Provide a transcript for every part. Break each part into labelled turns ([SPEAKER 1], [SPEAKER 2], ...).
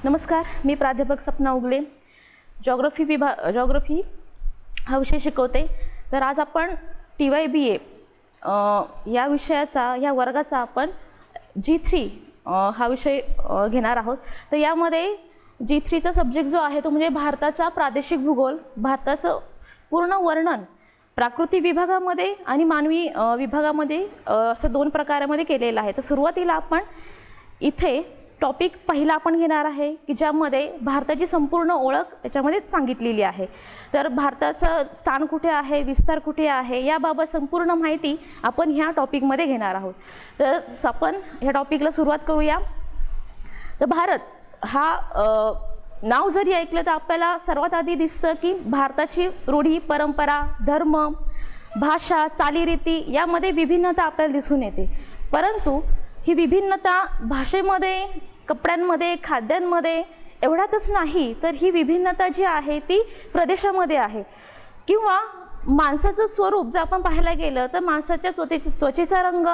[SPEAKER 1] नमस्कार, मी प्राध्यापक सपना उगले, जॉग्रफी हा विषय शिकवते। तर आज आपण TYBA या विषयाचा या वर्गाचा आपण G3 हा विषय घेणार आहोत। तर यामध्ये G3चा सब्जेक्ट जो आहे तो म्हणजे भारताचा प्रादेशिक भूगोल, भारताचं पूर्ण वर्णन प्राकृतिक विभागामध्ये आणि मानवी विभागामध्ये असं दोन प्रकारामध्ये केलेलं आहे। तर सुरुवातीला आपण इथे टॉपिक पहिला आपण घेणार आहे की ज्यामध्ये भारताची संपूर्ण ओळख याच्यामध्ये सांगितलेली आहे। तर भारताचं स्थान कुठे आहे, विस्तार कुठे आहे याबाबत संपूर्ण माहिती आपण ह्या टॉपिकमध्ये घेणार आहोत। तर आपण ह्या टॉपिकला सुरुवात करूया। तर भारत हा नाव जरी ऐकलं तर आपल्याला सर्वात आधी दिसतं की भारताची रूढी, परंपरा, धर्म, भाषा, चालीरीती यामध्ये विभिन्नता आपल्याला दिसून येते। परंतु ही विभिन्नता भाषेमध्ये, कपड्यांमध्ये, खाद्यांमध्ये एवढ्यातच नाही, तर ही विभिन्नता जी आहे ती प्रदेशामध्ये आहे किंवा माणसाचं स्वरूप जर आपण पाहायला गेलं तर माणसाच्या त्वचेचा रंग,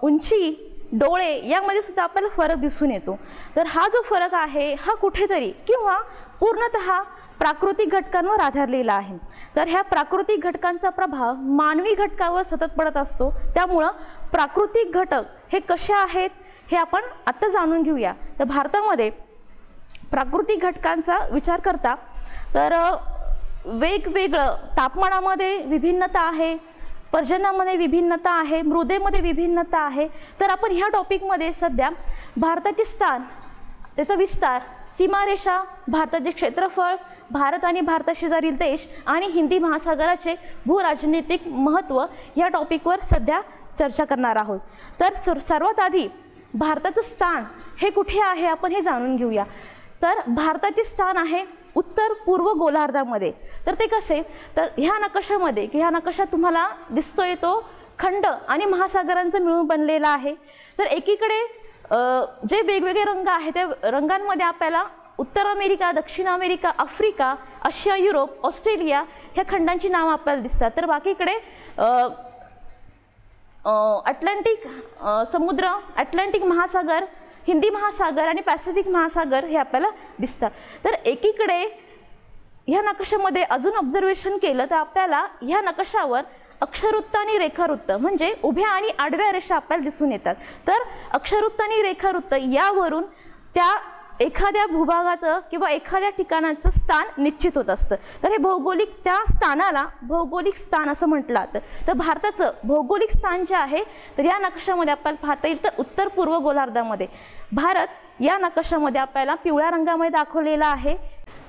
[SPEAKER 1] उंची, डोळे यामध्ये सुद्धा आपल्याला फरक दिसून येतो। तर हा जो फरक आहे हा कुठेतरी किंवा पूर्णतः प्राकृतिक घटकांवर आधारलेला आहे। तर ह्या प्राकृतिक घटकांचा प्रभाव मानवी घटकावर सतत पडत असतो। त्यामुळं प्राकृतिक घटक हे कसे आहेत हे आपण आता जाणून घेऊया। तर भारतामध्ये प्राकृतिक घटकांचा विचार करता तर वेगवेगळं तापमानामध्ये विभिन्नता आहे, पर्जन्यामध्ये विभिन्नता आहे, मृदेमध्ये विभिन्नता आहे। तर आपण ह्या टॉपिकमध्ये सध्या भारताचे स्थान, त्याचा विस्तार, सीमारेषा, भारताचे क्षेत्रफळ, भारत आणि भारताशेजारील देश आणि हिंदी महासागराचे भूराजनैतिक महत्त्व या टॉपिकवर सध्या चर्चा करणार आहोत। तर सर्वात आधी भारताचं स्थान हे कुठे आहे आपण हे जाणून घेऊया। तर भारताचे स्थान आहे उत्तर पूर्व गोलार्धामध्ये। तर ते कसे, तर ह्या नकाशामध्ये की ह्या नकाशात तुम्हाला दिसतोय तो खंड आणि महासागरांचा मिळून बनलेला आहे। तर एकीकडे जे वेगवेगळे रंग आहेत त्या रंगांमध्ये आपल्याला उत्तर अमेरिका, दक्षिण अमेरिका, आफ्रिका, आशिया, युरोप, ऑस्ट्रेलिया ह्या खंडांची नावं आपल्याला दिसतात। तर बाकीकडे अटलांटिक समुद्र, अटलांटिक महासागर, हिंदी महासागर आणि पॅसिफिक महासागर हे आपल्याला दिसतात। तर एकीकडे ह्या नकाशामध्ये अजून ऑब्झर्वेशन केलं तर आपल्याला ह्या नकाशावर अक्षरवृत्त आणि रेखावृत्त म्हणजे उभ्या आणि आडव्या रेषा आपल्याला दिसून येतात। तर अक्षरवृत्त आणि रेखावृत्त यावरून त्या एखाद्या भूभागाचं किंवा एखाद्या ठिकाणाचं स्थान निश्चित होत असतं। तर हे भौगोलिक, त्या स्थानाला भौगोलिक स्थान असं म्हटलं जातं। तर भारताचं भौगोलिक स्थान जे आहे तर या नकाशामध्ये आपल्याला पाहता येईल तर उत्तर पूर्व गोलार्धामध्ये भारत या नकाशामध्ये आपल्याला पिवळ्या रंगामध्ये दाखवलेला आहे।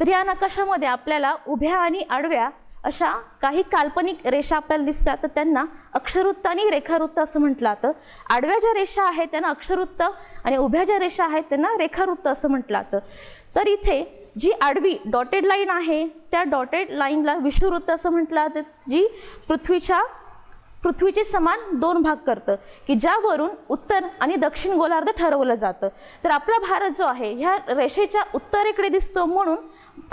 [SPEAKER 1] तर या नकाशामध्ये आपल्याला उभ्या आणि आडव्या अशा काही काल्पनिक रेषा आपल्याला दिसतात। तर त्यांना अक्षरवृत्त आणि रेखावृत्त असं म्हटलं जातं। आडव्या ज्या रेषा आहेत त्यांना अक्षरवृत्त आणि उभ्या ज्या रेषा आहेत त्यांना रेखावृत्त असं म्हटलं जातं। तर इथे जी आडवी डॉटेड लाईन आहे त्या डॉटेड लाईनला विषुववृत्त असं म्हटलं जातं, जी पृथ्वीचे समान दोन भाग करतं की ज्यावरून उत्तर आणि दक्षिण गोलार्ध ठरवलं जातं। तर आपला भारत जो आहे ह्या रेषेच्या उत्तरेकडे दिसतो म्हणून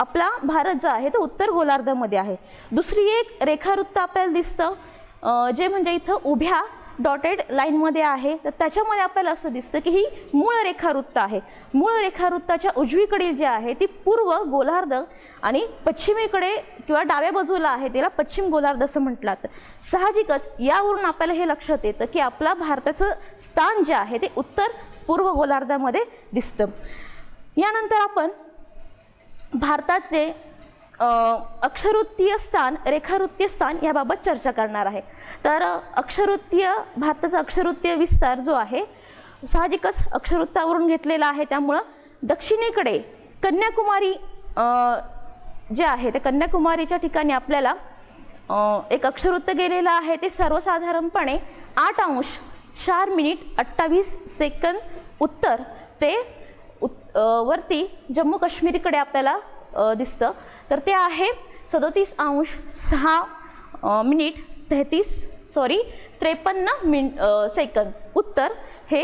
[SPEAKER 1] आपला भारत जो आहे तो उत्तर गोलार्धामध्ये आहे। दुसरी एक रेखावृत्त आपल्याला दिसतं जे म्हणजे इथं उभ्या डॉटेड लाईनमध्ये आहे। तर त्याच्यामध्ये आपल्याला असं दिसतं की ही मूळ रेखावृत्त आहे। मूळ रेखावृत्ताच्या उजवीकडील जे आहे ती पूर्व गोलार्ध आणि पश्चिमेकडे किंवा डाव्या बाजूला आहे त्याला पश्चिम गोलार्ध असं म्हटलं जातं। साहजिकच यावरून आपल्याला हे लक्षात येतं की आपला भारताचं स्थान जे आहे ते उत्तर पूर्व गोलार्धामध्ये दिसतं। यानंतर आपण भारताचे अक्षरवृत्तीय स्थान, रेखावृत्तीय स्थान याबाबत चर्चा करणार आहे। तर भारताचा अक्षरवृत्तीय विस्तार जो आहे साहजिकच अक्षरवृत्तावरून घेतलेला आहे। त्यामुळं दक्षिणेकडे कन्याकुमारी जे आहे त्या कन्याकुमारीच्या ठिकाणी आपल्याला एक अक्षरवृत्त गेलेलं आहे। ते सर्वसाधारणपणे 8:04:28 उत्तर ते वरती जम्मू काश्मीरकडे आपल्याला दिसतं। तर ते आहे 37:53 उत्तर हे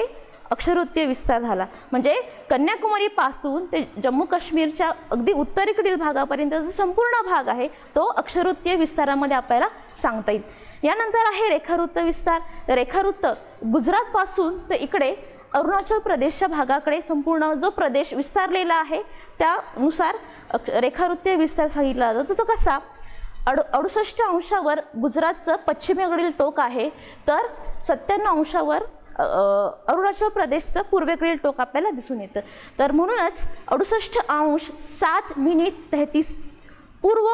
[SPEAKER 1] अक्षरवृत्तीय विस्तार झाला। म्हणजे कन्याकुमारीपासून ते जम्मू काश्मीरच्या अगदी उत्तरेकडील भागापर्यंत जो संपूर्ण भाग आहे तो अक्षरवृत्तीय विस्तारामध्ये आपल्याला सांगता येईल। यानंतर आहे रेखावृत्त विस्तार। रेखावृत्त गुजरातपासून ते इकडे अरुणाचल प्रदेशच्या भागाकडे संपूर्ण जो प्रदेश विस्तारलेला आहे त्यानुसार रेखावृत्तीय विस्तार सांगितला जातो। तो कसा 68 अंशावर गुजरातचं पश्चिमेकडील टोक आहे, तर 97 अंशावर अरुणाचल प्रदेशचं पूर्वेकडील टोक आपल्याला दिसून येतं। तर म्हणूनच 68 अंश 7 मिनिट 33 पूर्व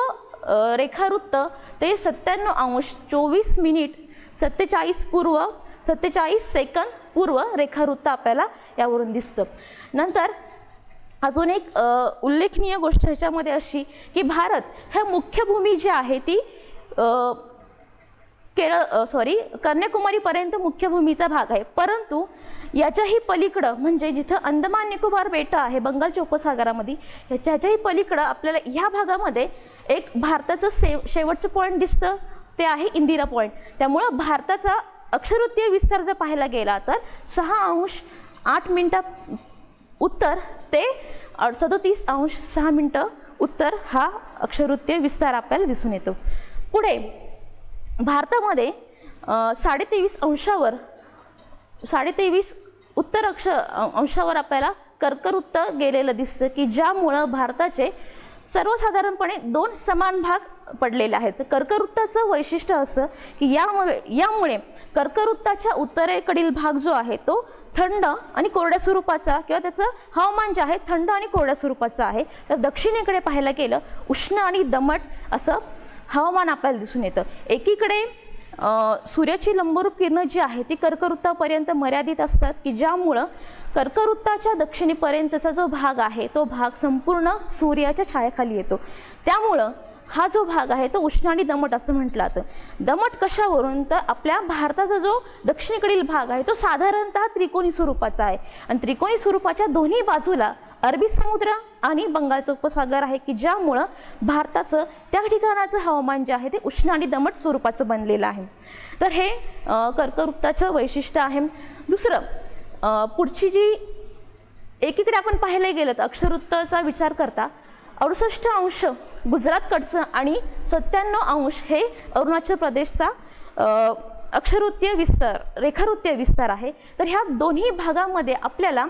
[SPEAKER 1] रेखावृत्त ते 97 अंश 24 मिनिट 47 पूर्व 47 सेकंद पूर्व रेखावृत्त आपल्याला यावरून दिसतं। नंतर अजून एक उल्लेखनीय गोष्ट ह्याच्यामध्ये अशी की भारत ह्या मुख्य भूमी जी आहे ती कन्याकुमारीपर्यंत मुख्य भूमीचा भाग आहे, परंतु याच्याही पलीकडं म्हणजे जिथं अंदमान निकोबार बेटं आहे बंगालच्या उपसागरामध्ये ह्याच्याही पलीकडं आपल्याला ह्या भागामध्ये एक भारताचं शेवटचं पॉईंट दिसतं, ते आहे इंदिरा पॉईंट। त्यामुळं भारताचा अक्षवृत्तीय विस्तार जर पाहायला गेला तर 6 अंश 8 मिनिटं उत्तर ते 37 अंश 6 मिनिटं उत्तर हा अक्षवृत्तीय विस्तार आपल्याला दिसून येतो। पुढे भारतामध्ये 23.5 अंशावर 23.5 उत्तर अंशावर आपल्याला कर्कवृत्त गेलेलं दिसतं की ज्यामुळं भारताचे सर्वसाधारणपणे 2 समान भाग पडलेले आहेत। कर्कवृत्ताचं वैशिष्ट्य असं की यामुळे कर्कवृत्ताच्या उत्तरेकडील भाग जो आहे तो थंड आणि कोरड्या स्वरूपाचा किंवा त्याचं हवामान जे आहे थंड आणि कोरड्या स्वरूपाचं आहे, तर दक्षिणेकडे पाहायला गेलं उष्ण आणि दमट असं हवामान आपल्याला दिसून येतं। एकीकडे सूर्याची लंबरूप किरणं जी आहे ती कर्कवृत्तापर्यंत मर्यादित असतात की ज्यामुळं कर्कवृत्ताच्या दक्षिणेपर्यंतचा जो भाग आहे तो भाग संपूर्ण सूर्याच्या छायेखाली येतो। त्यामुळं हा जो भाग आहे तो उष्ण आणि दमट असं म्हटलं जातं। दमट कशावरून तर आपल्या भारताचा जो दक्षिणेकडील भाग आहे तो साधारणतः त्रिकोणी स्वरूपाचा आहे आणि त्रिकोणी स्वरूपाच्या दोन्ही बाजूला अरबी समुद्र आणि बंगालचं उपसागर आहे की ज्यामुळं भारताचं त्या ठिकाणाचं हवामान जे आहे ते उष्ण आणि दमट स्वरूपाचं बनलेलं आहे। तर हे कर्कवृत्ताचं वैशिष्ट्य आहे। दुसरं पुढची जी एकीकडे आपण पाहायला गेलं तर अक्षवृत्ताचा विचार करता 68 अंश गुजरातकडचं आणि 97 अंश हे अरुणाचल प्रदेशचा अक्षवृत्तीय विस्तार रेखावृत्तीय विस्तार आहे। तर ह्या दोन्ही भागामध्ये आपल्याला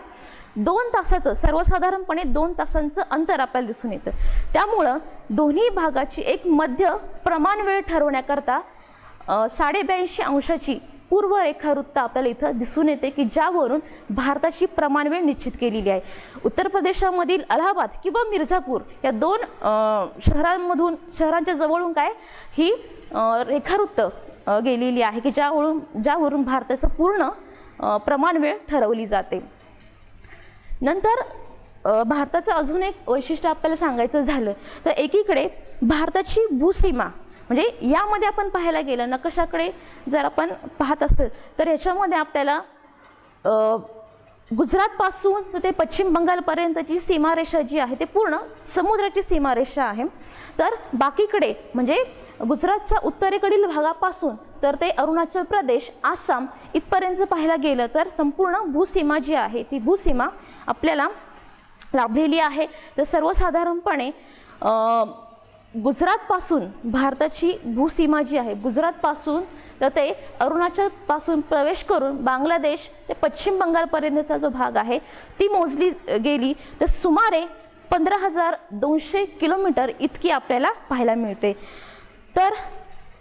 [SPEAKER 1] 2 तासाचं सर्वसाधारणपणे 2 तासांचं अंतर आपल्याला दिसून येतं। त्यामुळं दोन्ही भागाची एक मध्य प्रमाण वेळ ठरवण्याकरता 82.5 अंशाची पूर्व रेखावृत्त आपल्याला इथं दिसून येते की ज्यावरून भारताची प्रमाण वेळ निश्चित केलेली आहे। उत्तर प्रदेशामधील अलाहाबाद किंवा मिर्झापूर या 2 शहरांच्या जवळून काय ही रेखावृत्त गेलेली आहे की ज्यावरून भारताचं पूर्ण प्रमाण वेळ ठरवली जाते। नंतर भारताचं अजून एक वैशिष्ट्य आपल्याला सांगायचं झालं तर एकीकडे भारताची भूसीमा म्हणजे यामध्ये आपण पाहायला गेलं नकाशाकडे जर आपण पाहत असेल तर याच्यामध्ये आपल्याला गुजरातपासून तर ते पश्चिम बंगालपर्यंतची सीमारेषा जी आहे ते पूर्ण समुद्राची सीमारेषा आहे। तर बाकीकडे म्हणजे गुजरातच्या उत्तरेकडील भागापासून तर ते अरुणाचल प्रदेश आसाम इथपर्यंत पाहायला गेलं तर संपूर्ण भूसीमा जी आहे ती भूसीमा आपल्याला लाभलेली आहे। तर सर्वसाधारणपणे गुजरातपासून भारताची भूसीमा जी आहे गुजरातपासून तर ते अरुणाचलपासून प्रवेश करून बांगलादेश ते पश्चिम बंगालपर्यंतचा जो भाग आहे ती मोजली गेली तर सुमारे 15,200 किलोमीटर इतकी आपल्याला पाहायला मिळते। तर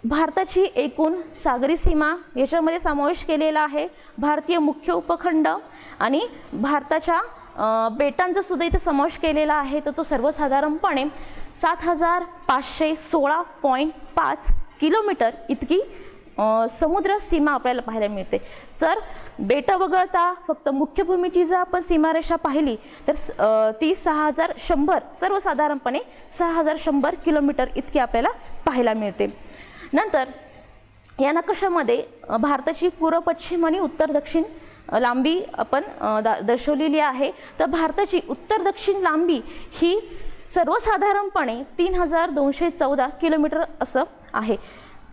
[SPEAKER 1] भारताची एकूण सागरी सीमा याच्यामध्ये समावेश केलेला आहे भारतीय मुख्य उपखंड आणि भारताच्या बेटांचा सुद्धा इथे समावेश केलेला आहे। तर तो सर्वसाधारणपणे 7,516.5 किलोमीटर इतकी समुद्र सीमा आपल्याला पाहायला मिळते। तर बेटं वगळता फक्त मुख्य भूमीची जर आपण सीमारेषा पाहिली तर ती 6,100 सर्वसाधारणपणे 6,100 किलोमीटर इतकी आपल्याला पाहायला मिळते। नंतर या नकाशामध्ये भारताची पूर्व पश्चिम आणि उत्तर दक्षिण लांबी आपण दर्शवलेली आहे। तर भारताची उत्तर दक्षिण लांबी ही सर्वसाधारणपणे 3,214 किलोमीटर असं आहे।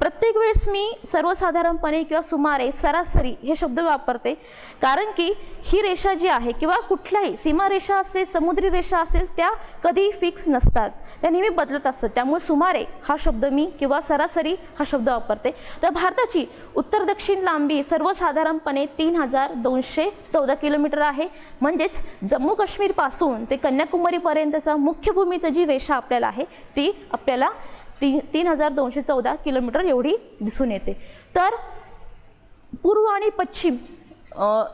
[SPEAKER 1] प्रत्येक वेळेस मी सर्वसाधारणपणे किंवा सुमारे, सरासरी हे शब्द वापरते, कारण की ही रेषा जी आहे किंवा कुठल्याही सीमारेषा असेल, समुद्री रेषा असेल, त्या कधीही फिक्स नसतात, त्या नेहमी बदलत असतात. त्यामुळे सुमारे हा शब्द मी किंवा सरासरी हा शब्द वापरते. तर भारताची उत्तर दक्षिण लांबी सर्वसाधारणपणे 3214 किलोमीटर आहे. म्हणजेच जम्मू काश्मीरपासून ते कन्याकुमारीपर्यंतचा मुख्य भूमीची जी रेषा आपल्याला आहे ती आपल्याला 3214 किलोमीटर एवढी दिसून येते. तर पूर्व आणि पश्चिम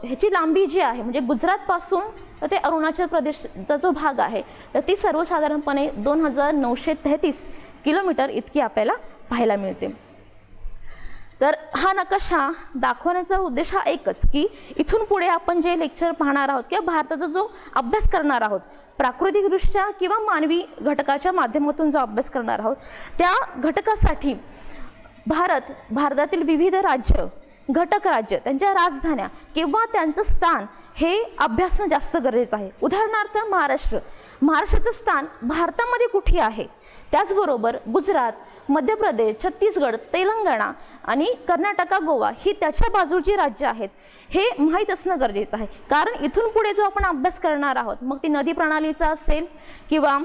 [SPEAKER 1] ह्याची लांबी जी आहे, म्हणजे गुजरातपासून ते अरुणाचल प्रदेशचा जो भाग आहे, तर ती सर्वसाधारणपणे 2933 किलोमीटर इतकी आपल्याला पाहायला मिळते. तर हा नकाशा दाखवण्याचा उद्देश हा एकच की इथून पुढे आपण जे लेक्चर पाहणार आहोत किंवा भारताचा जो अभ्यास करणार आहोत, प्राकृतिकदृष्ट्या किंवा मानवी घटकाच्या माध्यमातून जो अभ्यास करणार आहोत, त्या घटकासाठी भारतातील विविध राज्य, घटक राज्य, त्यांच्या राजधान्या किंवा त्यांचं स्थान हे अभ्यासणं जास्त गरजेचं आहे. उदाहरणार्थ महाराष्ट्राचं स्थान भारतामध्ये कुठे आहे, त्याचबरोबर गुजरात, मध्य प्रदेश, छत्तीसगड, तेलंगणा आणि कर्नाटका, गोवा ही त्याच्या बाजूची राज्य आहेत, हे माहीत असणं गरजेचं आहे. कारण इथून पुढे जो आपण अभ्यास करणार आहोत, मग ती नदी प्रणालीचा असेल किंवा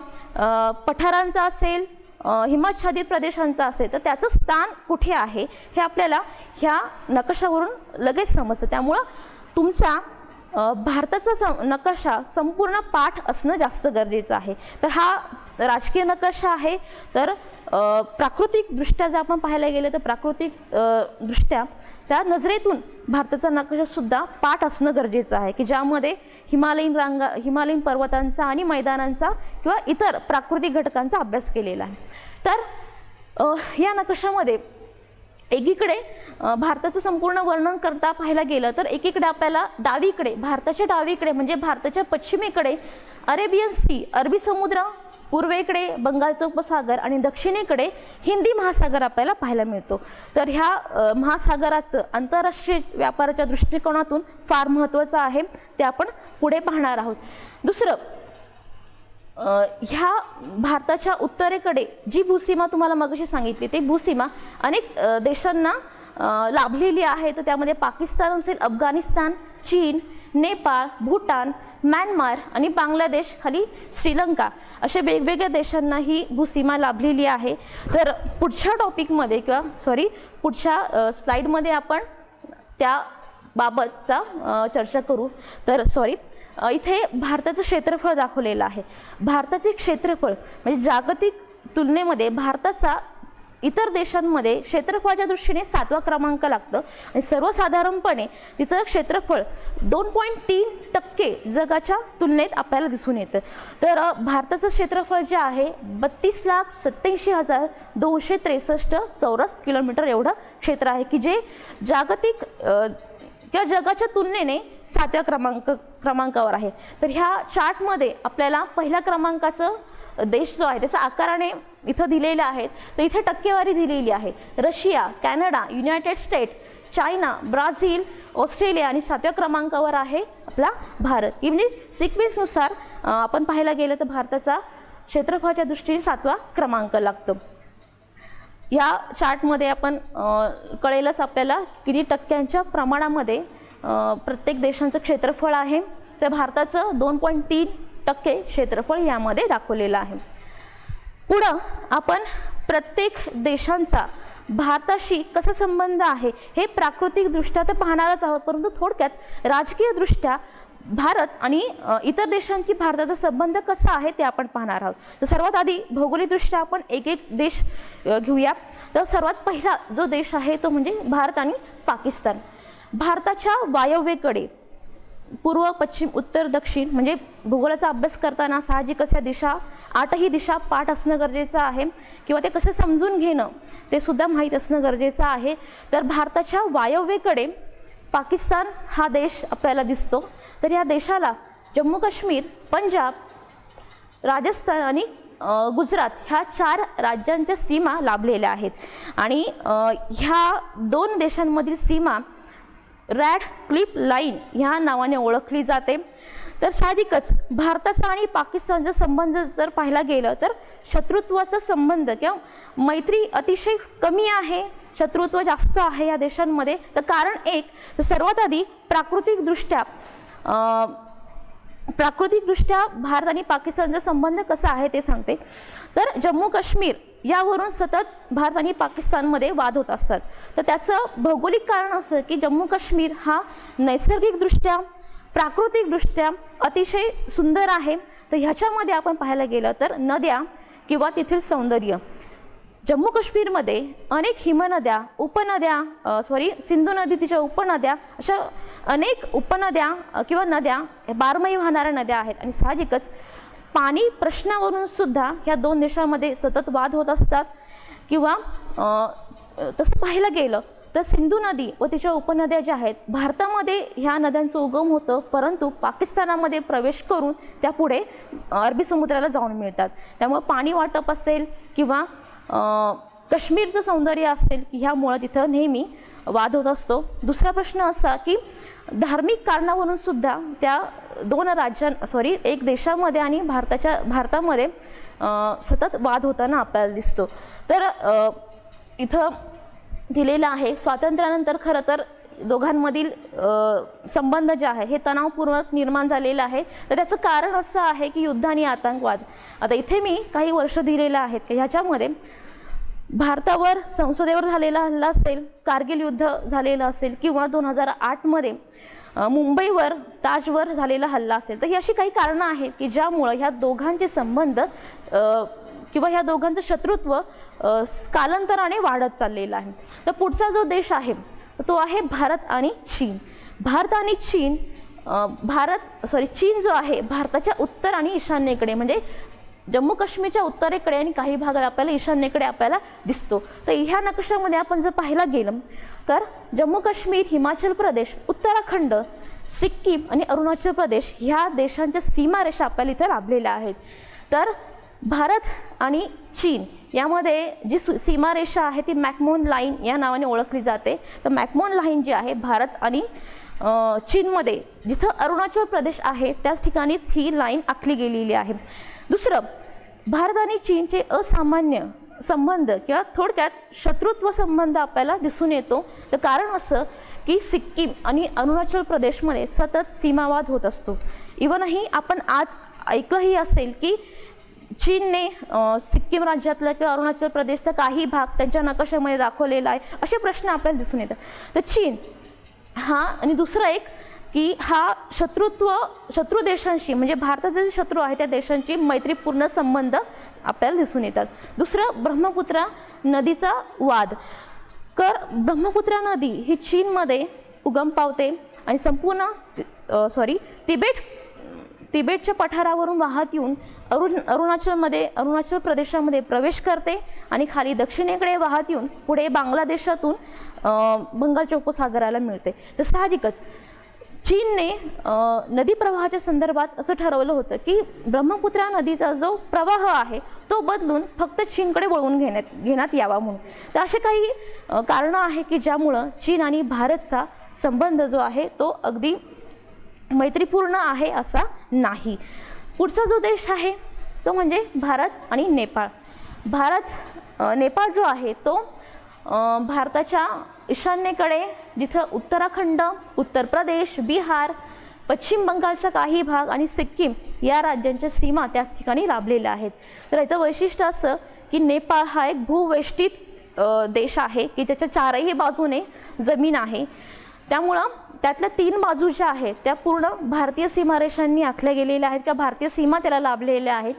[SPEAKER 1] पठारांचा असेल, हिमाच्छादित प्रदेशांचा असेल, तर त्याचं स्थान कुठे आहे हे आपल्याला ह्या नकाशावरून लगेच समजतं. त्यामुळं तुमचा भारताचा नकाशा संपूर्ण पाठ असणं जास्त गरजेचं आहे. तर हा राजकीय नकाशा आहे. तर प्राकृतिकदृष्ट्या जर आपण पाहायला गेलं तर प्राकृतिक दृष्ट्या त्या नजरेतून भारताचा नकाशासुद्धा पाठ असणं गरजेचं आहे, की ज्यामध्ये हिमालयीन पर्वतांचा आणि मैदानांचा किंवा इतर प्राकृतिक घटकांचा अभ्यास केलेला आहे. तर या नकाशामध्ये एकीकडे भारताचं संपूर्ण वर्णन करता पाहायला गेलं तर एकीकडे आपल्याला डावीकडे, भारताच्या डावीकडे म्हणजे भारताच्या पश्चिमेकडे अरेबियन सी, अरबी समुद्र, पूर्वेकडे बंगालचा उपसागर आणि दक्षिणेकडे हिंदी महासागर आपल्याला पाहायला मिळतो. तर ह्या महासागराचं आंतरराष्ट्रीय व्यापाराच्या दृष्टिकोनातून फार महत्त्वाचं आहे, ते आपण पुढे पाहणार आहोत. दुसरं, ह्या भारताच्या उत्तरेकडे जी भूसीमा तुम्हाला मगाशी सांगितली, ते भूसीमा अनेक देशांना लाभलेली आहे. तर त्यामध्ये पाकिस्तान असेल, अफगाणिस्तान, चीन, नेपाळ, भूटान, म्यानमार आणि बांगलादेश, खाली श्रीलंका, अशा वेगवेगळ्या देशांना ही भूसीमा लाभलेली आहे. तर पुढच्या टॉपिकमध्ये पुढच्या स्लाईडमध्ये आपण त्याबाबतचा चर्चा करू. तर इथे भारताचं क्षेत्रफळ दाखवलेलं आहे. भारताचे क्षेत्रफळ म्हणजे जागतिक तुलनेमध्ये भारताचा इतर देशांमध्ये क्षेत्रफळाच्या दृष्टीने 7वा क्रमांक लागतं आणि सर्वसाधारणपणे तिचं क्षेत्रफळ 2.3% जगाच्या तुलनेत आपल्याला दिसून येतं. तर भारताचं क्षेत्रफळ जे आहे 32,87,263 चौरस किलोमीटर एवढं क्षेत्र आहे, की जे जागतिक किंवा जगाच्या तुलनेने 7व्या क्रमांकावर आहे. तर ह्या चार्टमध्ये आपल्याला पहिल्या क्रमांकाचं देश जो आहे त्याचा आकाराने इथं दिलेला आहे. तर इथे टक्केवारी दिलेली आहे. Russia, Canada, United state, China, Brazil, Australia आणि 7व्या क्रमांकावर आहे आपला भारत. की म्हणजे सिक्वेन्सनुसार आपण पाहायला गेलं तर भारताचा क्षेत्रफळाच्या दृष्टीने 7वा क्रमांक लागतो. या चार्टमध्ये आपण कळेलच आपल्याला किती टक्क्यांच्या प्रमाणामध्ये प्रत्येक देशांचं क्षेत्रफळ आहे. तर भारताचं 2.3% क्षेत्रफळ यामध्ये दाखवलेलं आहे. पुढं आपण प्रत्येक देशांचा भारताशी कसा संबंध आहे हे प्राकृतिकदृष्ट्या तर पाहणारच आहोत, परंतु थोडक्यात राजकीयदृष्ट्या भारत आणि इतर देशांची भारताचा संबंध कसा आहे ते आपण पाहणार आहोत. तर सर्वात आधी भौगोलिकदृष्ट्या आपण एक एक देश घेऊया. तर सर्वात पहिला जो देश आहे तो म्हणजे भारत आणि पाकिस्तान. भारताच्या वायव्येकडे पूर्व, पश्चिम, उत्तर, दक्षिण म्हणजे भूगोलाचा अभ्यास करताना साहजिकच या दिशा 8ही दिशा पाठ असणं गरजेचं आहे किंवा ते कसं समजून घेणं ते सुद्धा माहीत असणं गरजेचं आहे. तर भारताच्या वायव्येकडे पाकिस्तान हा देश आपल्याला दिसतो. तर या देशाला जम्मू काश्मीर, पंजाब, राजस्थान आणि गुजरात ह्या 4 राज्यांच्या सीमा लाभलेल्या आहेत आणि ह्या 2 देशांमधील सीमा रॅड क्लिफ लाईन ह्या नावाने ओळखली जाते. तर साहजिकच भारताचा आणि पाकिस्तानचा संबंध जर पाहायला गेलं तर शत्रुत्वाचा संबंध किंवा मैत्री अतिशय कमी आहे शत्रुत्व जास्त आहे या देशांमध्ये? तर कारण एक, तर सर्वात आधी प्राकृतिकदृष्ट्या भारत आणि पाकिस्तानचा संबंध कसा आहे ते सांगते. तर जम्मू काश्मीर यावरून सतत भारत आणि पाकिस्तानमध्ये वाद होत असतात. तर त्याचं भौगोलिक कारण असं की जम्मू काश्मीर हा नैसर्गिकदृष्ट्या प्राकृतिकदृष्ट्या अतिशय सुंदर आहे. तर ह्याच्यामध्ये आपण पाहायला गेलं तर नद्या किंवा तेथील सौंदर्य, जम्मू काश्मीरमध्ये अनेक हिमनद्या, उपनद्या, सिंधू नदी, तिच्या उपनद्या, अशा अनेक उपनद्या किंवा नद्या, बारमाही वाहणाऱ्या नद्या आहेत. आणि साहजिकच पाणी प्रश्नावरून सुद्धा ह्या दोन देशांमध्ये सतत वाद होत असतात. किंवा तसं पाहायला गेलं तर सिंधू नदी व तिच्या उपनद्या ज्या आहेत, भारतामध्ये ह्या नद्यांचं उगम होतं, परंतु पाकिस्तानामध्ये प्रवेश करून त्या पुढे अरबी समुद्राला जाऊन मिळतात. त्यामुळे पाणी वाटप असेल किंवा काश्मीरचं सौंदर्य असेल की ह्यामुळं तिथं नेहमी वाद होत असतो. दुसरा प्रश्न असा की धार्मिक कारणावरून सुद्धा त्या दोन एक देशामध्ये आणि भारतामध्ये सतत वाद होताना आपल्याला दिसतो. तर इथं दिलेलं आहे, स्वातंत्र्यानंतर खरं तर दोघांमधील संबंध जे आहे हे तणावपूर्वक निर्माण झालेलं आहे. तर त्याचं कारण असं आहे की युद्ध आणि आतंकवाद. आता इथे मी काही वर्ष दिलेलं आहेत की ह्याच्यामध्ये भारतावर संसदेवर झालेला हल्ला असेल, कारगिल युद्ध झालेलं असेल, किंवा 2008 मध्ये मुंबईवर ताजवर झालेला हल्ला असेल. तर ही अशी काही कारणं आहेत की ज्यामुळं ह्या दोघांचे संबंध किंवा ह्या दोघांचं शत्रुत्व कालांतराने वाढत चाललेलं आहे. तर पुढचा जो देश आहे तो आहे भारत आणि चीन. चीन जो आहे भारताच्या उत्तर आणि ईशान्येकडे, म्हणजे जम्मू काश्मीरच्या उत्तरेकडे आणि काही भागात आपल्याला ईशान्येकडे आपल्याला दिसतो. तर ह्या नकाशामध्ये आपण जर पाहायला गेलं तर जम्मू काश्मीर, हिमाचल प्रदेश, उत्तराखंड, सिक्कीम आणि अरुणाचल प्रदेश ह्या देशांच्या सीमारेषा आपल्याला इथे लाभलेल्या आहेत. तर भारत आणि चीन यामध्ये जी सीमारेषा आहे ती मॅकमोहन लाईन या नावाने ओळखली जाते. तर मॅकमोहन लाईन जी आहे भारत आणि चीनमध्ये, जिथं अरुणाचल प्रदेश आहे त्याच ठिकाणीच ही लाईन आखली गेलेली आहे. दुसरं, भारत आणि चीनचे असामान्य संबंध किंवा थोडक्यात शत्रुत्व संबंध आपल्याला दिसून येतो. तर कारण असं की सिक्कीम आणि अरुणाचल प्रदेशमध्ये सतत सीमावाद होत असतो. इव्हनही आपण आज ऐकलंही असेल की चीनने सिक्कीम राज्यातला किंवा अरुणाचल प्रदेशचा काही भाग त्यांच्या नकाशामध्ये दाखवलेला आहे. असे प्रश्न आपल्याला दिसून येतात. तर चीन हा, आणि दुसरं एक की हा शत्रू देशांशी, म्हणजे भारताचे जे शत्रू आहे त्या देशांची मैत्रीपूर्ण संबंध आपल्याला दिसून येतात. दुसरं, ब्रह्मपुत्रा नदीचा वाद. तर ब्रह्मपुत्रा नदी ही चीनमध्ये उगम पावते आणि संपूर्ण तिबेटच्या पठारावरून वाहत येऊन अरुणाचल प्रदेशामध्ये प्रवेश करते आणि खाली दक्षिणेकडे वाहत येऊन पुढे बांगलादेशातून बंगालच्या उपसागराला मिळते. तर साहजिकच चीनने नदी प्रवाहाच्या संदर्भात असं ठरवलं होतं की ब्रह्मपुत्रा नदीचा जो प्रवाह आहे तो बदलून फक्त चीनकडे वळवून घेण्यात यावा म्हणून. तर असे काही कारणं आहे की ज्यामुळं चीन आणि भारतचा संबंध जो आहे तो अगदी मैत्रीपूर्ण आहे असा नाही. पुढचा जो देश आहे तो म्हणजे भारत आणि नेपाळ. नेपाळ जो आहे तो भारताच्या ईशान्येकडे, जिथं उत्तराखंड, उत्तर प्रदेश, बिहार, पश्चिम बंगालचा काही भाग आणि सिक्कीम या राज्यांच्या सीमा त्या ठिकाणी लाभलेल्या आहेत. तर याचं वैशिष्ट्य असं की नेपाळ हा एक भूवेष्टित देश आहे की ज्याच्या चारही बाजूने जमीन आहे. त्यामुळं त्यातल्या 3 बाजू ज्या आहेत त्या पूर्ण भारतीय सीमारेषांनी आखल्या गेलेल्या आहेत किंवा भारतीय सीमा त्याला लाभलेल्या आहेत.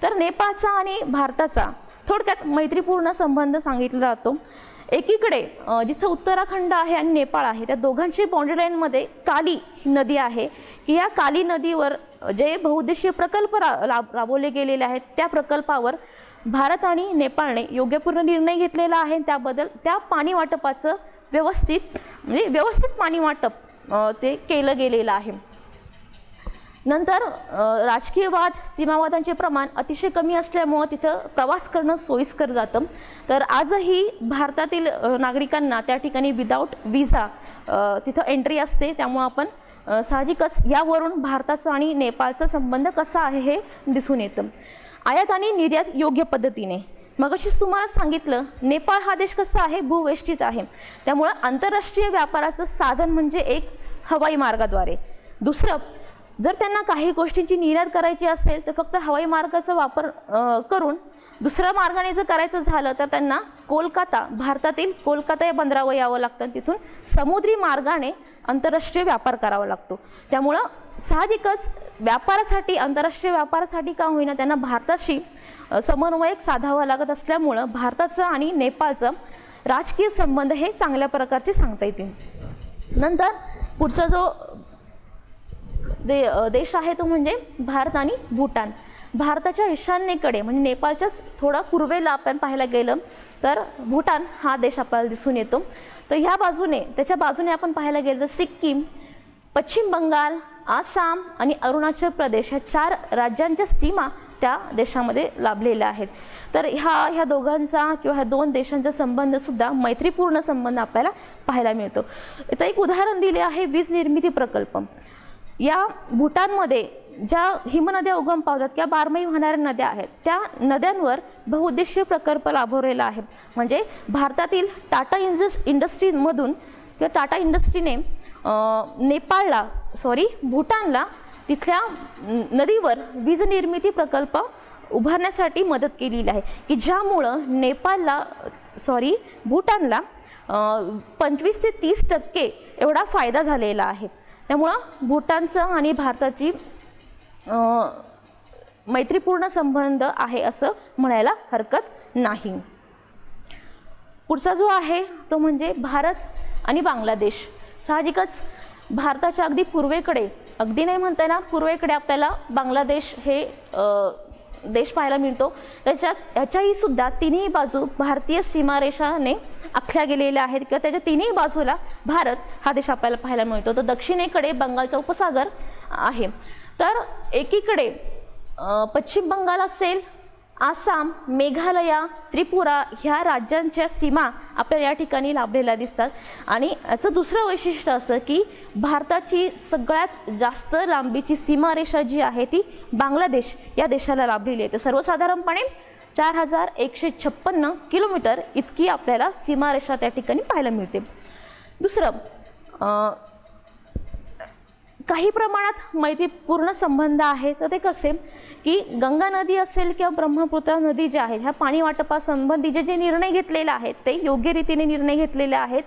[SPEAKER 1] तर नेपाळचा आणि भारताचा थोडक्यात मैत्रीपूर्ण संबंध सांगितला जातो. एकीकडे जिथं उत्तराखंड आहे आणि नेपाळ आहे त्या दोघांची बाउंड्री लाईनमध्ये काली नदी आहे की या काली नदीवर जे बहुउद्देशीय प्रकल्प राबवले गेलेले आहेत त्या प्रकल्पावर भारत आणि नेपाळने योग्यपूर्ण निर्णय घेतलेला आहे. त्याबद्दल त्या पाणी वाटपाचं व्यवस्थित पाणी वाटप ते केलं गेलेलं आहे. नंतर राजकीय वाद, सीमावादांचे प्रमाण अतिशय कमी असल्यामुळे तिथं प्रवास करणं सोयीस्कर जातं. तर आजही भारतातील नागरिकांना त्या ठिकाणी विदाऊट विजा तिथं एंट्री असते. त्यामुळे आपण साहजिकच यावरून भारताचा आणि नेपाळचा संबंध कसा आहे हे दिसून येतं. आयात आणि निर्यात योग्य पद्धतीने. मगाशीच तुम्हाला सांगितलं, नेपाळ हा देश कसा आहे, भूवेष्टित आहे, त्यामुळं आंतरराष्ट्रीय व्यापाराचं साधन म्हणजे एक हवाई मार्गाद्वारे. दुसरं, जर त्यांना काही गोष्टींची निर्यात करायची असेल तर फक्त हवाई मार्गाचा वापर करून दुसऱ्या मार्गाने जर करायचं झालं तर त्यांना कोलकाता, भारतातील कोलकाता या बंदरावर यावं लागतं, तिथून समुद्री मार्गाने आंतरराष्ट्रीय व्यापार करावा लागतो. त्यामुळं साहजिकच व्यापारासाठी, आंतरराष्ट्रीय व्यापारासाठी का होईना त्यांना भारताशी समन्वय साधावा लागत असल्यामुळं भारताचं आणि नेपाळचं राजकीय संबंध हे चांगल्या प्रकारचे सांगता येतील. नंतर पुढचा जो देश आहे तो म्हणजे भारत आणि भूटान. भारताच्या ईशान्येकडे म्हणजे नेपाळच्याच थोडा पूर्वेला आपण पाहायला गेलं तर भूटान हा देश आपल्याला दिसून येतो. तर ह्या बाजूने, त्याच्या बाजूने आपण पाहायला गेलं तर सिक्कीम, पश्चिम बंगाल, आसाम आणि अरुणाचल प्रदेश ह्या 4 राज्यांच्या सीमा त्या देशामध्ये लाभलेल्या आहेत. तर ह्या दोघांचा किंवा ह्या 2 देशांचा संबंध सुद्धा मैत्रीपूर्ण संबंध आपल्याला पाहायला मिळतो. इथं एक उदाहरण दिले आहे, वीज निर्मिती प्रकल्प. या भूटानमध्ये ज्या हिमनद्या उगम पावतात किंवा बारमाही वाहणाऱ्या नद्या आहेत त्या नद्यांवर बहुउद्देशीय प्रकल्प राबवलेला आहे. म्हणजे भारतातील टाटा इंडस्ट्रीमधून किंवा टाटा इंडस्ट्रीने भूटानला तिथल्या नदीवर वीज निर्मिती प्रकल्प उभारण्यासाठी मदत केलेली आहे, की ज्यामुळं भूटानला 25 ते 30% एवढा फायदा झालेला आहे. त्यामुळं भूटानचं आणि भारताची मैत्रीपूर्ण संबंध आहे असं म्हणायला हरकत नाही. पुढचा जो आहे तो म्हणजे भारत आणि बांगलादेश. साहजिकच भारताच्या अगदी पूर्वेकडे, अगदी नाही म्हणता येणार, पूर्वेकडे आपल्याला बांगलादेश हे देश पाहायला मिळतो. याच्याही सुद्धा तिन्ही बाजू भारतीय सीमारेषाने आखल्या गेलेल्या आहेत किंवा त्याच्या तिन्ही बाजूला भारत हा देश आपल्याला पाहायला मिळतो. तर दक्षिणेकडे बंगालचा उपसागर आहे. तर एकीकडे पश्चिम बंगाल असेल, आसाम, मेघालया, त्रिपुरा ह्या राज्यांच्या सीमा आपल्याला या ठिकाणी लाभलेल्या दिसतात. आणि याचं दुसरं वैशिष्ट्य असं की भारताची सगळ्यात जास्त लांबीची सीमारेषा जी आहे ती बांगलादेश या देशाला लाभलेली आहे. तर सर्वसाधारणपणे 4156 किलोमीटर इतकी आपल्याला सीमारेषा त्या ठिकाणी पाहायला मिळते. दुसरं, काही प्रमाणात मैत्रीपूर्ण संबंध आहे. तर ते कसे की गंगा नदी असेल किंवा ब्रह्मपुत्रा नदी जे आहेत ह्या पाणी वाटपासंबंधी जे निर्णय घेतलेले आहेत ते योग्य रीतीने निर्णय घेतलेले आहेत.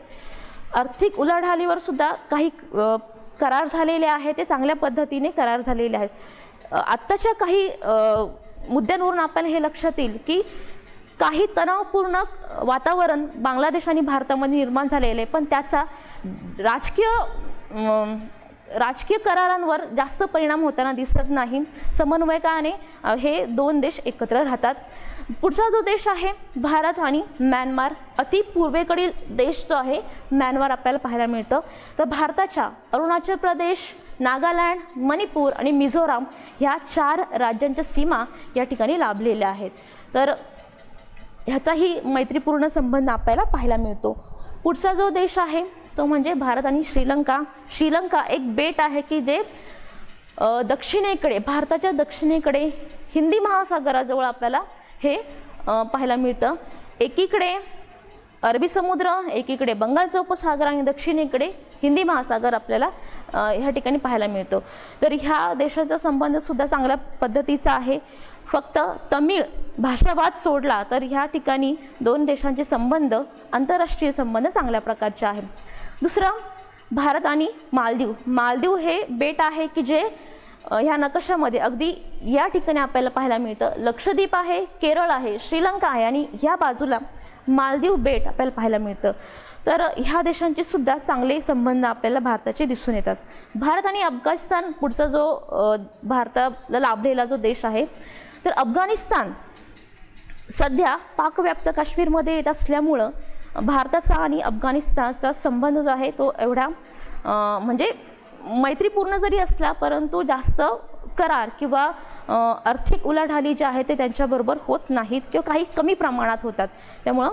[SPEAKER 1] आर्थिक उलाढालीवर सुद्धा काही करार झालेले आहेत, ते चांगल्या पद्धतीने करार झालेले आहेत. आत्ताच्या काही मुद्द्यांवरून आपल्याला हे लक्षात येईल की काही तणावपूर्ण वातावरण बांगलादेश आणि भारतामध्ये निर्माण झालेले आहे, पण त्याचा राजकीय करारांवर जास्त परिणाम होताना दिसत नाही. समन्वयकाने हे 2 देश एकत्र राहतात. पुढचा जो देश आहे भारत आणि म्यानमार. अति पूर्वेकडील देश जो आहे म्यानमार आपल्याला पाहायला मिळतं. तर भारताच्या अरुणाचल प्रदेश, नागालँड, मणिपूर आणि मिझोराम ह्या 4 राज्यांच्या सीमा या ठिकाणी लाभलेल्या आहेत. तर ह्याचाही मैत्रीपूर्ण संबंध आपल्याला पाहायला मिळतो. पुढचा जो देश आहे तो म्हणजे भारत आणि श्रीलंका. श्रीलंका एक बेट आहे की जे दक्षिणेकडे, भारताच्या दक्षिणेकडे हिंदी महासागराजवळ आपल्याला हे पाहायला मिळतं. एकीकडे अरबी समुद्र, एकीकडे बंगालचा उपसागर आणि दक्षिणेकडे हिंदी महासागर आपल्याला ह्या ठिकाणी पाहायला मिळतो. तर ह्या देशाचा संबंध सुद्धा चांगल्या पद्धतीचा आहे. फक्त तमिळ भाषावाद सोडला तर ह्या ठिकाणी 2 देशांचे संबंध, आंतरराष्ट्रीय संबंध चांगल्या प्रकारचे आहे. दुसरं, भारत आणि मालदीव. मालदीव हे बेट आहे की जे ह्या नकाशामध्ये अगदी या ठिकाणी आपल्याला पाहायला मिळतं. लक्षद्वीप आहे, केरळ आहे, श्रीलंका आहे आणि ह्या बाजूला मालदीव बेट आपल्याला पाहायला मिळतं. तर ह्या देशांचे सुद्धा चांगले संबंध आपल्याला भारताचे दिसून येतात. भारत आणि अफगाणिस्तान पुढचा जो भारताला लाभलेला जो देश आहे. तर अफगाणिस्तान सध्या पाकव्याप्त काश्मीरमध्ये येत असल्यामुळं भारताचा आणि अफगाणिस्तानचा संबंध जो आहे तो एवढा म्हणजे मैत्रीपूर्ण जरी असला परंतु जास्त करार किंवा आर्थिक उलाढाली जे आहे ते त्यांच्याबरोबर होत नाहीत किंवा काही कमी प्रमाणात होतात. त्यामुळं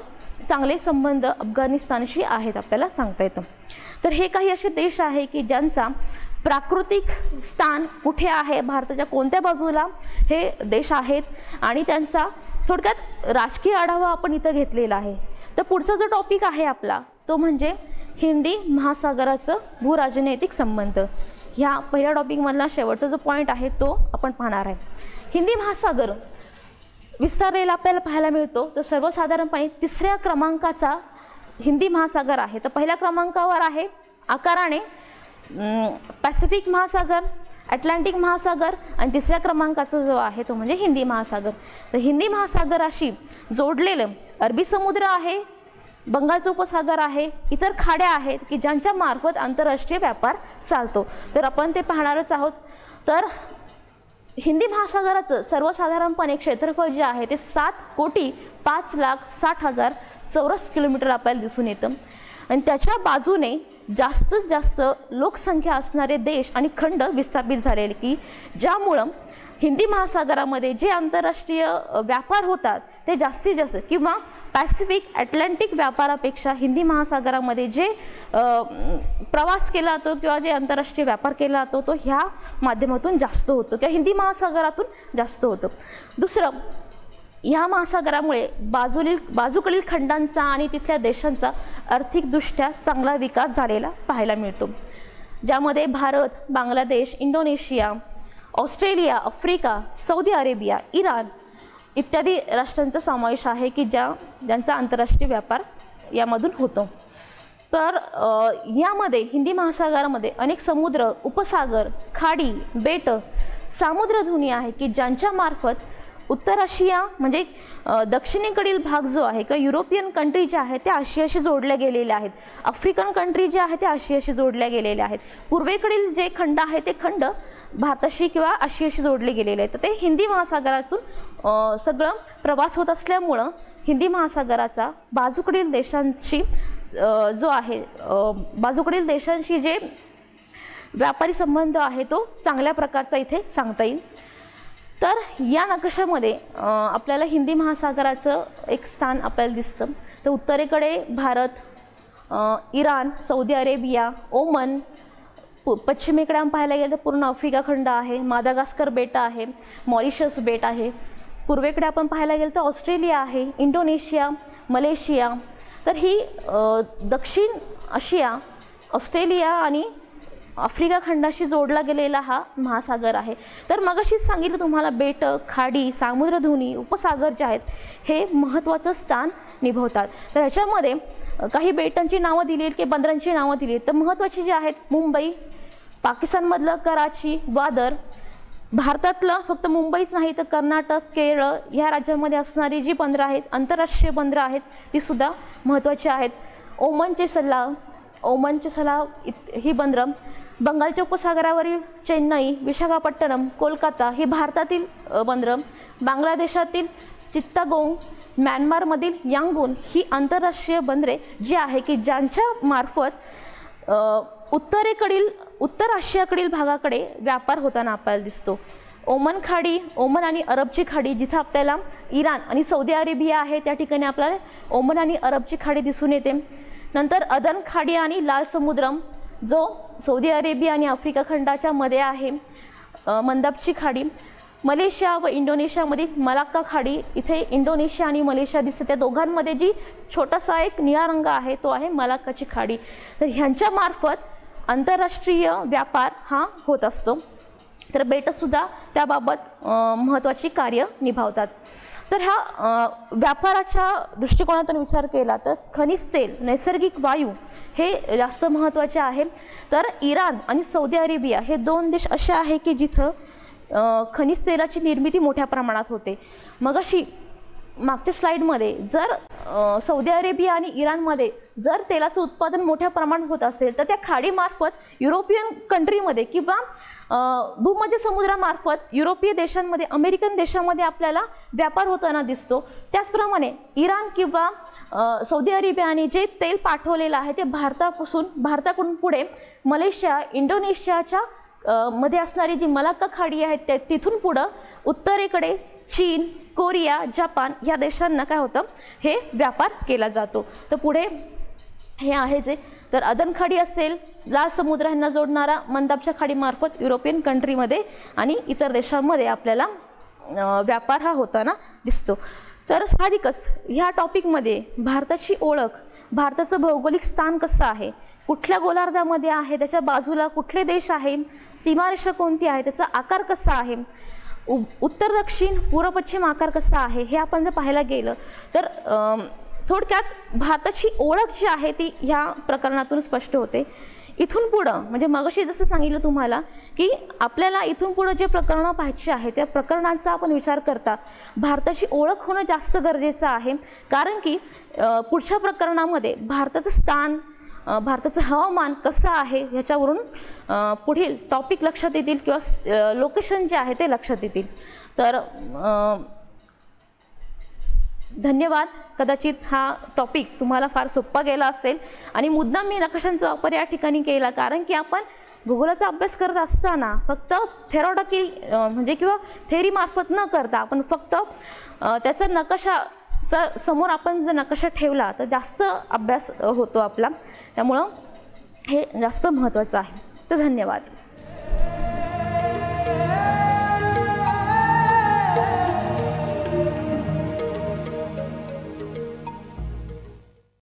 [SPEAKER 1] चांगले संबंध अफगाणिस्तानशी आहेत आपल्याला सांगता येतं. तर हे काही असे देश आहे की ज्यांचा प्राकृतिक स्थान कुठे आहे, भारताच्या कोणत्या बाजूला हे देश आहेत आणि त्यांचा थोडक्यात राजकीय आढावा आपण इथं घेतलेला आहे. तर पुढचा जो टॉपिक आहे आपला तो म्हणजे हिंदी महासागराचं भूराजनैतिक संबंध. ह्या पहिल्या टॉपिकमधला शेवटचा जो पॉईंट आहे तो आपण पाहणार आहे. हिंदी महासागर विस्तारलेला आपल्याला पाहायला मिळतो. तर सर्वसाधारणपणे 3ऱ्या क्रमांकाचा हिंदी महासागर आहे. तर पहिल्या क्रमांकावर आहे आकाराने पॅसिफिक महासागर, अटलांटिक महासागर आणि 3ऱ्या क्रमांकाचा जो आहे तो म्हणजे हिंदी महासागर. तर हिंदी महासागराशी जोडलेलं अरबी समुद्र आहे, बंगालचा उपसागर आहे, इतर खाड्या आहेत की ज्यांच्या मार्फत आंतरराष्ट्रीय व्यापार चालतो. तर आपण ते पाहणारच आहोत. तर हिंदी महासागराचं सर्वसाधारणपणे क्षेत्रफळ जे आहे ते 7,05,60,000 चौरस किलोमीटर आपल्याला दिसून येतं आणि त्याच्या बाजूने जास्तीत जास्त लोकसंख्या असणारे देश आणि खंड विस्थापित झालेले की ज्यामुळं हिंदी महासागरामध्ये जे आंतरराष्ट्रीय व्यापार होतात ते जास्तीत जास्त किंवा पॅसिफिक अटलांटिक व्यापारापेक्षा हिंदी महासागरामध्ये जे प्रवास केला जातो किंवा जे आंतरराष्ट्रीय व्यापार केला जातो तो ह्या माध्यमातून जास्त होतो किंवा हिंदी महासागरातून जास्त होतो. दुसरं, ह्या महासागरामुळे बाजूकडील खंडांचा आणि तिथल्या देशांचा आर्थिकदृष्ट्या चांगला विकास झालेला पाहायला मिळतो, ज्यामध्ये Bharat, Bangladesh, Indonesia, Australia, Africa, Saudi Arabia, Iran इत्यादी राष्ट्रांचा समावेश आहे की ज्यांचा आंतरराष्ट्रीय व्यापार यामधून होतो. तर यामध्ये हिंदी महासागरामध्ये अनेक समुद्र, उपसागर, खाडी, बेट, सामुद्रधुनी आहे की ज्यांच्या मार्फत उत्तर आशिया म्हणजे दक्षिणेकडील भाग जो आहे किंवा युरोपियन कंट्री जे आहेत ते आशियाशी जोडल्या गेलेल्या आहेत, आफ्रिकन कंट्री जे आहे ते आशियाशी जोडल्या गेलेल्या आहेत, पूर्वेकडील जे खंड आहे ते खंड भारताशी किंवा आशियाशी जोडले गेलेले आहेत. तर ते हिंदी महासागरातून सगळं प्रवास होत असल्यामुळं हिंदी महासागराचा बाजूकडील देशांशी जो आहे बाजूकडील देशांशी जे व्यापारी संबंध आहे तो चांगल्या प्रकारचा इथे सांगता येईल. तर या नकाशामध्ये आपल्याला हिंदी महासागराचं एक स्थान आपल्याला दिसतं. तर उत्तरेकडे भारत, इराण, सौदी अरेबिया, ओमन, पश्चिमेकडे आपण पाहायला गेलं तर पूर्ण आफ्रिका खंड आहे, मादागास्कर बेट आहे, मॉरिशस बेट आहे, पूर्वेकडे आपण पाहायला गेलं तर ऑस्ट्रेलिया आहे, इंडोनेशिया, मलेशिया. तर ही दक्षिण आशिया, ऑस्ट्रेलिया आणि आफ्रिका खंडाशी जोडला गेलेला हा महासागर आहे. तर मगाशीच सांगितलं तुम्हाला बेट, खाडी, सामुद्रधुनी, उपसागर जे आहेत हे महत्त्वाचं स्थान निभवतात. तर ह्याच्यामध्ये काही बेटांची नावं दिली आहेत की बंदरांची नावं दिली आहेत. तर महत्त्वाची जी आहेत मुंबई, पाकिस्तानमधलं कराची, ग्वादर, भारतातलं फक्त मुंबईच नाही तर कर्नाटक, केरळ ह्या राज्यामध्ये असणारी जी बंदरं आहेत, आंतरराष्ट्रीय बंदरं आहेत तीसुद्धा महत्त्वाची आहेत. ओमनचे सलाव ही बंदरं, बंगालच्या उपसागरावरील चेन्नई, विशाखापट्टणम, कोलकाता ही भारतातील बंदरं, बांगलादेशातील चित्तागोंग, म्यानमारमधील यांगून ही आंतरराष्ट्रीय बंदरे जी आहे की ज्यांच्या मार्फत उत्तर आशियाकडील भागाकडे व्यापार होताना आपल्याला दिसतो. ओमन खाडी, ओमन आणि अरबची खाडी जिथं आपल्याला इराण आणि सौदी अरेबिया आहे त्या ठिकाणी आपल्याला ओमन आणि अरबची खाडी दिसून येते. नंतर अदन खाडी आणि लाल समुद्रम जो सौदी अरेबिया आणि आफ्रिका खंडाच्या मध्ये आहे, मंदाबची खाडी, मलेशिया व इंडोनेशियामधील मलाक्का खाडी, इथे इंडोनेशिया आणि मलेशिया दिसते, त्या दोघांमध्ये जी छोटासा एक निळा रंग आहे तो आहे मलाक्काची खाडी. तर ह्यांच्या मार्फत आंतरराष्ट्रीय व्यापार हा होत असतो. तर बेटसुद्धा त्याबाबत महत्त्वाची कार्य निभावतात. तर ह्या व्यापाराच्या दृष्टिकोनातून विचार केला तर खनिज तेल, नैसर्गिक वायू हे जास्त महत्त्वाचे आहे. तर इराण आणि सौदी अरेबिया हे दोन देश असे आहे की जिथं खनिज तेलाची निर्मिती मोठ्या प्रमाणात होते. मग अशी मागच्या स्लाइडमध्ये जर सौदी अरेबिया आणि इराणमध्ये जर तेलाचं उत्पादन मोठ्या प्रमाणात होत असेल तर त्या खाडीमार्फत युरोपियन कंट्रीमध्ये किंवा भूमध्य समुद्रामार्फत युरोपीय देशांमध्ये, अमेरिकन देशामध्ये आपल्याला व्यापार होताना दिसतो. त्याचप्रमाणे इराण किंवा सौदी अरेबियाने जे तेल पाठवलेलं आहे ते भारताकडून पुढे मलेशिया, इंडोनेशियाच्या मध्ये असणारी जी मलाक्का खाडी आहे तिथून पुढं उत्तरेकडे चीन, कोरिया, जपान या देशांना काय होतं हे व्यापार केला जातो. तर पुढे हे आहे जे. तर अदन खाडी असेल, लाल समुद्र यांना जोडणारा मंदाबच्या खाडीमार्फत युरोपियन कंट्रीमध्ये आणि इतर देशांमध्ये आपल्याला व्यापार हा होताना दिसतो. तर साहजिकच ह्या टॉपिकमध्ये भारताची ओळख, भारताचं भौगोलिक स्थान कसं आहे, कुठल्या गोलार्धामध्ये आहे, त्याच्या बाजूला कुठले देश आहे, सीमारेषा कोणती आहे, त्याचा आकार कसा आहे, उत्तर दक्षिण पूर्व पश्चिम आकार कसा आहे, हे आपण जर पाहायला गेलं तर थोडक्यात भारताची ओळख जी आहे ती ह्या प्रकरणातून स्पष्ट होते. इथून पुढं म्हणजे मगाशी जसं सांगितलं तुम्हाला की आपल्याला इथून पुढं जे प्रकरणं पाहायची आहे त्या प्रकरणांचा आपण विचार करता भारताची ओळख होणं जास्त गरजेचं आहे. कारण की पुढच्या प्रकरणामध्ये भारताचं स्थान, भारताचं हवामान कसं आहे ह्याच्यावरून पुढील टॉपिक लक्षात येतील किंवा लोकेशन जे आहे ते लक्षात येतील. तर धन्यवाद. कदाचित हा टॉपिक तुम्हाला फार सोपा गेला असेल आणि मुद्दाम मी नकाशांचा वापर या ठिकाणी केला कारण की आपण भूगोलाचा अभ्यास करत असताना फक्त थेरॉटिकल म्हणजे किंवा थेअरीमार्फत न करता आपण फक्त त्याचा नकाशाचा समोर आपण जर नकाशा ठेवला तर जास्त अभ्यास होतो आपला. त्यामुळं हे जास्त महत्त्वाचं आहे. तर धन्यवाद.